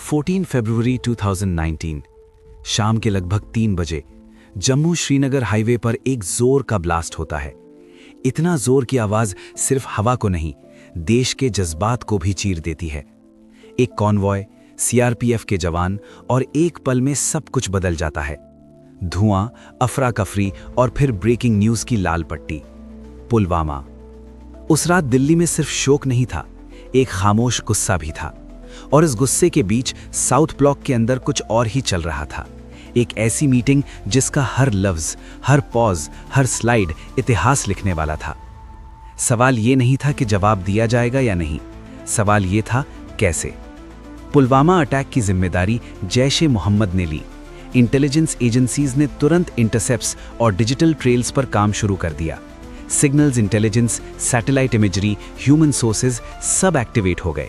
14 फरवरी 2019 शाम के लगभग 3 बजे जम्मू श्रीनगर हाईवे पर एक जोर का ब्लास्ट होता है। इतना जोर की आवाज सिर्फ हवा को नहीं, देश के जज्बात को भी चीर देती है। एक कॉन्वॉय, सीआरपीएफ के जवान और एक पल में सब कुछ बदल जाता है। धुआं, अफरा कफरी और फिर ब्रेकिंग न्यूज की लाल पट्टी। पुलवामा। उस रात दिल्ली में सिर्फ शोक नहीं था, एक खामोश गुस्सा भी था। और इस गुस्से के बीच साउथ ब्लॉक के अंदर कुछ और ही चल रहा था। एक ऐसी मीटिंग जिसका हर लफ्ज, हर पॉज, हर स्लाइड इतिहास लिखने वाला था। सवाल ये नहीं था कि जवाब दिया जाएगा या नहीं, सवाल ये था कैसे। पुलवामा अटैक की जिम्मेदारी जैश-ए मोहम्मद ने ली। इंटेलिजेंस एजेंसीज ने तुरंत इंटरसेप्ट्स और डिजिटल ट्रेल्स पर काम शुरू कर दिया। Signals intelligence, satellite imagery, human sources सब एक्टिवेट हो गए।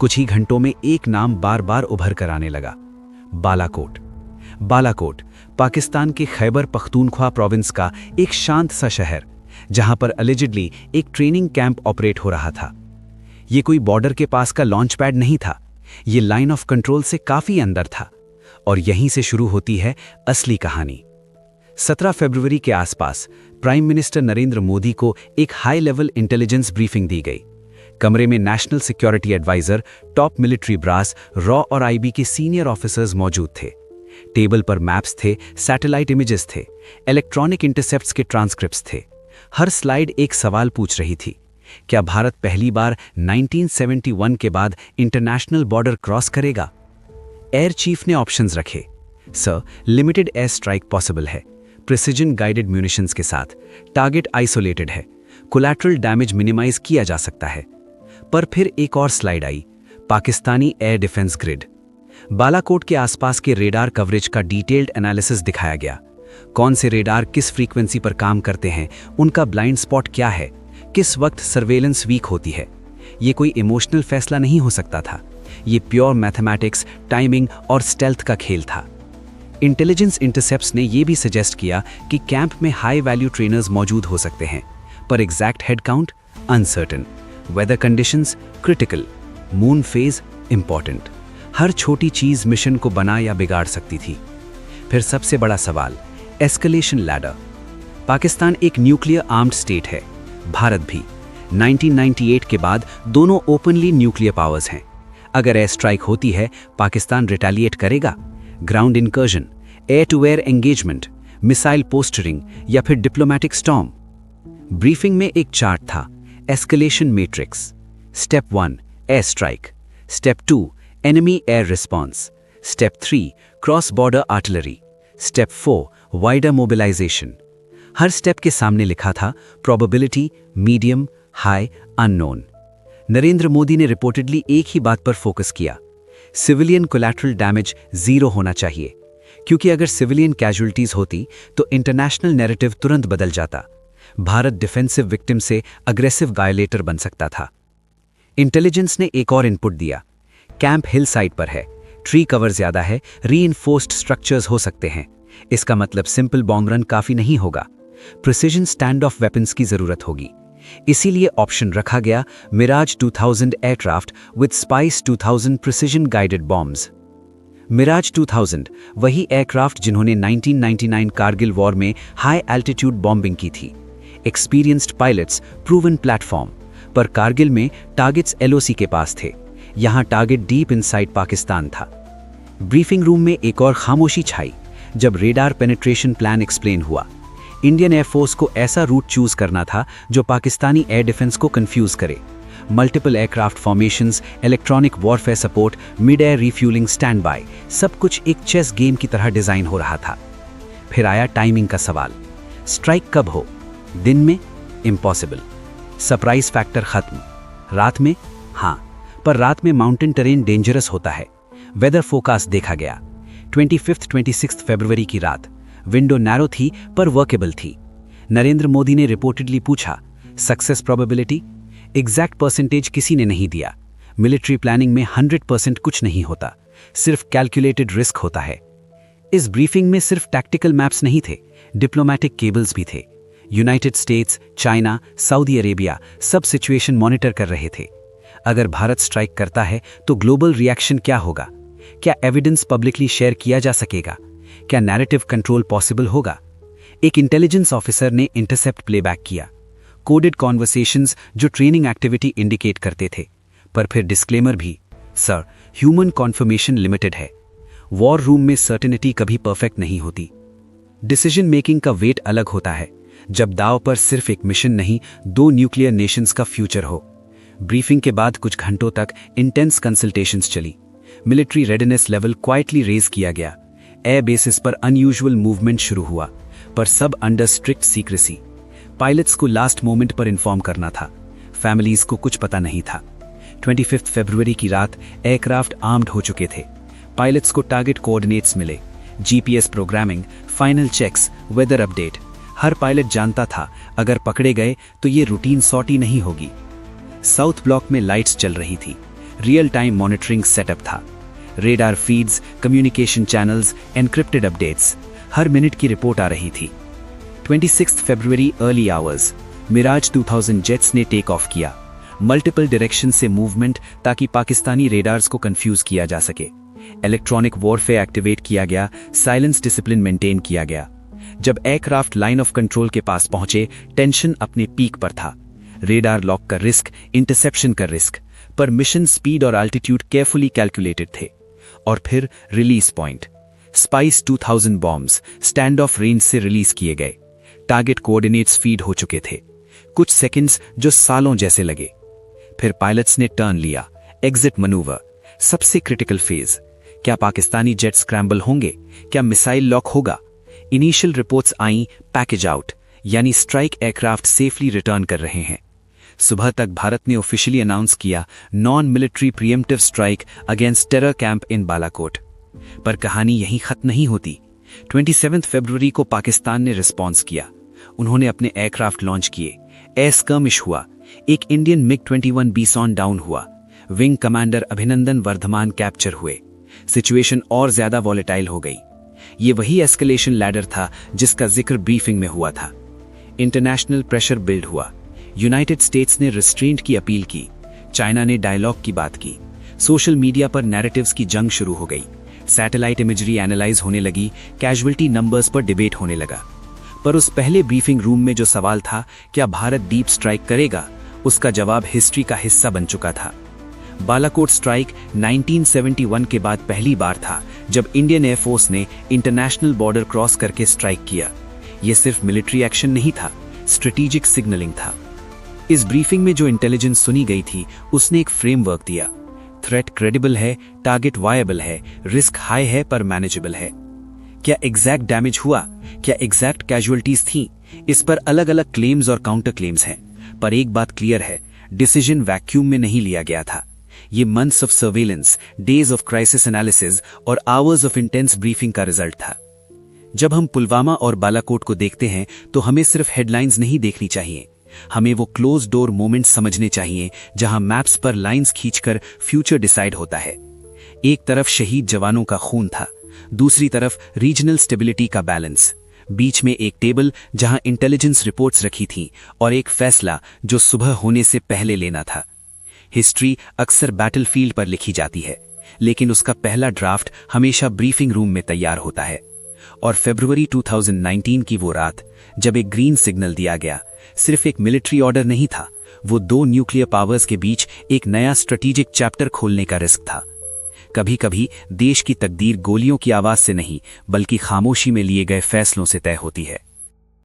कुछ ही घंटों में एक नाम बार बार उभर कर आने लगा, बालाकोट। बालाकोट पाकिस्तान के खैबर पख्तूनख्वा प्रोविंस का एक शांत सा शहर, जहां पर अलिजिडली एक ट्रेनिंग कैंप ऑपरेट हो रहा था। ये कोई बॉर्डर के पास का लॉन्च पैड नहीं था, ये लाइन ऑफ कंट्रोल से काफी अंदर था। और यहीं से शुरू होती है असली कहानी। 17 फरवरी के आसपास प्राइम मिनिस्टर नरेंद्र मोदी को एक हाई लेवल इंटेलिजेंस ब्रीफिंग दी गई। कमरे में national security adviser, top military brass, रॉ और आईबी के सीनियर ऑफिसर्स मौजूद थे। टेबल पर मैप्स थे, सैटेलाइट इमेजेस थे, इलेक्ट्रॉनिक इंटरसेप्ट्स के ट्रांसक्रिप्ट्स थे। हर स्लाइड एक सवाल पूछ रही थी, क्या भारत पहली बार 1971 के बाद इंटरनेशनल बॉर्डर क्रॉस करेगा? एयर चीफ ने ऑप्शंस रखे। Sir, limited air strike possible है, प्रिसिजन गाइडेड म्यूनिशंस के साथ, टारगेट आइसोलेटेड है, कोलैटरल डैमेज मिनिमाइज किया जा सकता है। पर फिर एक और स्लाइड आई, Pakistani air defence grid. Balakot के आसपास के रेडार कवरेज का डिटेल्ड एनालिसिस दिखाया गया। कौन से रेडार किस फ्रीक्वेंसी पर काम करते हैं, उनका ब्लाइंड स्पॉट क्या है, किस वक्त सर्वेलेंस वीक होती है। ये कोई इमोशनल फैसला नहीं हो सकता था, ये प्योर मैथमेटिक्स, टाइमिंग और स्टेल्थ का खेल था। इंटेलिजेंस इंटरसेप्ट्स ने यह भी सजेस्ट किया कि कैंप में हाई वैल्यू ट्रेनर्स मौजूद हो सकते हैं, पर exact head count uncertain. Weather conditions critical, moon phase important. हर छोटी चीज मिशन को बना या बिगाड़ सकती थी। फिर सबसे बड़ा सवाल, एस्केलेशन लैडर। पाकिस्तान एक न्यूक्लियर आर्म्ड स्टेट है, भारत भी। 1998 के बाद दोनों ओपनली न्यूक्लियर पावर्स हैं। अगर एयर स्ट्राइक होती है, पाकिस्तान रिटेलिएट करेगा। Ground incursion, air to air engagement, missile posturing या फिर डिप्लोमेटिक स्टॉर्म। ब्रीफिंग में एक चार्ट था, escalation matrix. Step 1 air strike, step 2 enemy air response, step 3 cross border artillery, step 4 wider mobilization. हर स्टेप के सामने लिखा था probability, medium, high, unknown. Narendra Modi ने रिपोर्टेडली एक ही बात पर फोकस किया, सिविलियन कोलैटरल डैमेज 0 होना चाहिए, क्योंकि अगर सिविलियन कैजुअल्टीज होती तो इंटरनेशनल नैरेटिव तुरंत बदल जाता। भारत डिफेंसिव विक्टिम से अग्रेसिव वायलेटर बन सकता था। इंटेलिजेंस ने एक और इनपुट दिया, कैंप हिल साइड पर है, ट्री कवर ज्यादा है, रीइंफोर्स्ड स्ट्रक्चर्स हो सकते हैं। इसका मतलब सिंपल बॉम्ब रन काफी नहीं होगा, प्रिसिजन स्टैंड ऑफ वेपन्स की जरूरत होगी। इसीलिए ऑप्शन रखा गया, Mirage 2000 aircraft with SPICE 2000 precision guided bombs. Mirage 2000 वही एयरक्राफ्ट जिन्होंने 1999 कारगिल वॉर में हाई एल्टीट्यूड बॉम्बिंग की थी। Experienced pilots, proven platform. पर कारगिल में टारगेट्स एलओसी के पास थे, यहां टारगेट डीप इनसाइड पाकिस्तान था। ब्रीफिंग रूम में एक और खामोशी छाई जब रेडार पेनिट्रेशन प्लान एक्सप्लेन हुआ। इंडियन एयरफोर्स को ऐसा रूट चूज करना था जो पाकिस्तानी एयर डिफेंस को कंफ्यूज करे। Multiple aircraft formations, electronic warfare support, mid air refuelling, stand by, सब कुछ एक चेस गेम की तरह डिजाइन हो रहा था। फिर आया टाइमिंग का सवाल, स्ट्राइक कब हो? दिन में? इम्पॉसिबल। सरप्राइज फैक्टर खत्म। रात में? हाँ, पर रात में माउंटेन टेरेन डेंजरस होता है। वेदर फोरकास्ट देखा गया। 25-26 फरवरी की रात विंडो नैरो थी पर वर्केबल थी। नरेंद्र मोदी ने रिपोर्टेडली पूछा, सक्सेस प्रोबेबिलिटी? एग्जैक्ट परसेंटेज किसी ने नहीं दिया। मिलिट्री प्लानिंग में 100% कुछ नहीं होता, सिर्फ कैलकुलेटेड रिस्क होता है। इस ब्रीफिंग में सिर्फ टैक्टिकल मैप्स नहीं थे, डिप्लोमैटिक केबल्स भी थे। United states, China, Saudi Arabia सब सिचुएशन मॉनिटर कर रहे थे। अगर भारत स्ट्राइक करता है तो ग्लोबल रिएक्शन क्या होगा? क्या एविडेंस पब्लिकली शेयर किया जा सकेगा? क्या नैरेटिव कंट्रोल पॉसिबल होगा? एक इंटेलिजेंस ऑफिसर ने इंटरसेप्ट प्लेबैक किया, कोडेड कॉन्वर्सेशंस जो ट्रेनिंग एक्टिविटी इंडिकेट करते थे, पर फिर डिस्क्लेमर भी, सर, ह्यूमन कॉन्फर्मेशन लिमिटेड है। वॉर रूम में सर्टेनिटी कभी परफेक्ट नहीं होती। डिसीजन मेकिंग का वेट अलग होता है जब दाव पर सिर्फ एक मिशन नहीं, 2 न्यूक्लियर नेशंस का फ्यूचर हो। ब्रीफिंग के बाद कुछ घंटों तक इंटेंस कंसल्टेशंस चली। Military readiness level quietly raise किया गया। एयर बेसिस पर अनयूजुअल मूवमेंट शुरू हुआ, पर सब अंडर स्ट्रिक्ट सीक्रेसी। पायलट्स को लास्ट मोमेंट पर इन्फॉर्म करना था, फैमिलीज को कुछ पता नहीं था। 25 फरवरी की रात एयरक्राफ्ट आर्म्ड हो चुके थे। पायलट्स को टारगेट कोऑर्डिनेट्स मिले, GPS programming, final checks, weather update. हर पायलट जानता था अगर पकड़े गए तो ये रूटीन सॉर्टी नहीं होगी। साउथ ब्लॉक में लाइट्स चल रही थी, रियल टाइम मॉनिटरिंग सेटअप था, radar feeds, communication channels, encrypted updates, हर मिनट की रिपोर्ट आ रही थी। 26 फरवरी अर्ली आवर्स, मिराज 2000 जेट्स ने टेक ऑफ किया। मल्टीपल डायरेक्शन से मूवमेंट ताकि पाकिस्तानी रेडार्स को कंफ्यूज किया जा सके। इलेक्ट्रॉनिक वॉरफेयर एक्टिवेट किया गया, साइलेंस डिसिप्लिन मेंटेन किया गया। जब एयरक्राफ्ट लाइन ऑफ कंट्रोल के पास पहुंचे, टेंशन अपने पीक पर था। रेडार लॉक का रिस्क, इंटरसेप्शन का रिस्क, पर मिशन स्पीड और अल्टीट्यूड केयरफुली कैलकुलेटेड थे। और फिर release point, spice 2000 bombs stand of range से रिलीज किए गए। टारगेट कोऑर्डिनेट्स फीड हो चुके थे, कुछ सेकंड्स जो सालों जैसे लगे। फिर पायलट्स ने टर्न लिया, एग्जिट मनूवर, सबसे क्रिटिकल फेज। क्या पाकिस्तानी जेट स्क्रैम्बल होंगे? क्या मिसाइल लॉक होगा? इनिशियल रिपोर्ट्स आईं, पैकेज आउट, यानी स्ट्राइक एयरक्राफ्ट सेफली रिटर्न कर रहे हैं। सुबह तक भारत ने ऑफिशियली अनाउंस किया non military pre-emptive strike against terror camp in Balakot. पर कहानी यहीं खत्म नहीं होती। 27 फरवरी को पाकिस्तान ने रिस्पॉन्स किया। उन्होंने अपने एयरक्राफ्ट लॉन्च किए, एयर स्कर्मिश हुआ, एक इंडियन मिग 21 बीसॉन डाउन हुआ, wing commander Abhinandan Varthaman capture हुए। सिचुएशन और ज्यादा वॉलेटाइल हो गई। ये वही एस्केलेशन लैडर था जिसका जिक्र ब्रीफिंग में हुआ था। इंटरनेशनल प्रेशर बिल्ड हुआ। यूनाइटेड स्टेट्स ने रिस्ट्रेंट की अपील की, चाइना ने डायलॉग की बात की, सोशल मीडिया पर नैरेटिव्स की जंग शुरू हो गई, सैटेलाइट इमेजरी एनालाइज होने लगी, कैजुअल्टी नंबर्स पर डिबेट होने लगा। पर उस पहले ब्रीफिंग रूम में जो सवाल था, क्या भारत डीप स्ट्राइक करेगा, उसका जवाब हिस्ट्री का हिस्सा बन चुका था। बालाकोट स्ट्राइक 1971 के बाद पहली बार था जब इंडियन एयरफोर्स ने इंटरनेशनल बॉर्डर क्रॉस करके स्ट्राइक किया। यह सिर्फ मिलिट्री एक्शन नहीं था, स्ट्रेटेजिक सिग्नलिंग था। इस ब्रीफिंग में जो इंटेलिजेंस सुनी गई थी, उसने एक फ्रेमवर्क दिया। थ्रेट क्रेडिबल है, टारगेट वायबल है, रिस्क हाई है पर मैनेजेबल है। क्या एग्जैक्ट डैमेज हुआ? क्या एग्जैक्ट कैजुअलिटीज थी? इस पर अलग अलग क्लेम्स और काउंटर क्लेम्स हैं, पर एक बात क्लियर है, डिसीजन वैक्यूम में नहीं लिया गया था। ये months of surveillance, days of crisis analysis और आवर्स ऑफ इंटेंस ब्रीफिंग का रिजल्ट था। जब हम पुलवामा और बालाकोट को देखते हैं तो हमें सिर्फ हेडलाइंस नहीं देखनी चाहिए, हमें वो क्लोज डोर मोमेंट्स समझने चाहिए जहां मैप्स पर लाइंस खींचकर फ्यूचर डिसाइड होता है। एक तरफ शहीद जवानों का खून था, दूसरी तरफ रीजनल स्टेबिलिटी का बैलेंस, बीच में एक टेबल जहां इंटेलिजेंस रिपोर्ट्स रखी थीं और एक फैसला जो सुबह होने से पहले लेना था। हिस्ट्री अक्सर बैटलफील्ड पर लिखी जाती है, लेकिन उसका पहला ड्राफ्ट हमेशा ब्रीफिंग रूम में तैयार होता है। और फरवरी 2019 की वो रात जब एक ग्रीन सिग्नल दिया गया, सिर्फ एक मिलिट्री ऑर्डर नहीं था, वो 2 न्यूक्लियर पावर्स के बीच एक नया स्ट्रेटेजिक चैप्टर खोलने का रिस्क था। कभी कभी देश की तकदीर गोलियों की आवाज से नहीं, बल्कि खामोशी में लिए गए फैसलों से तय होती है।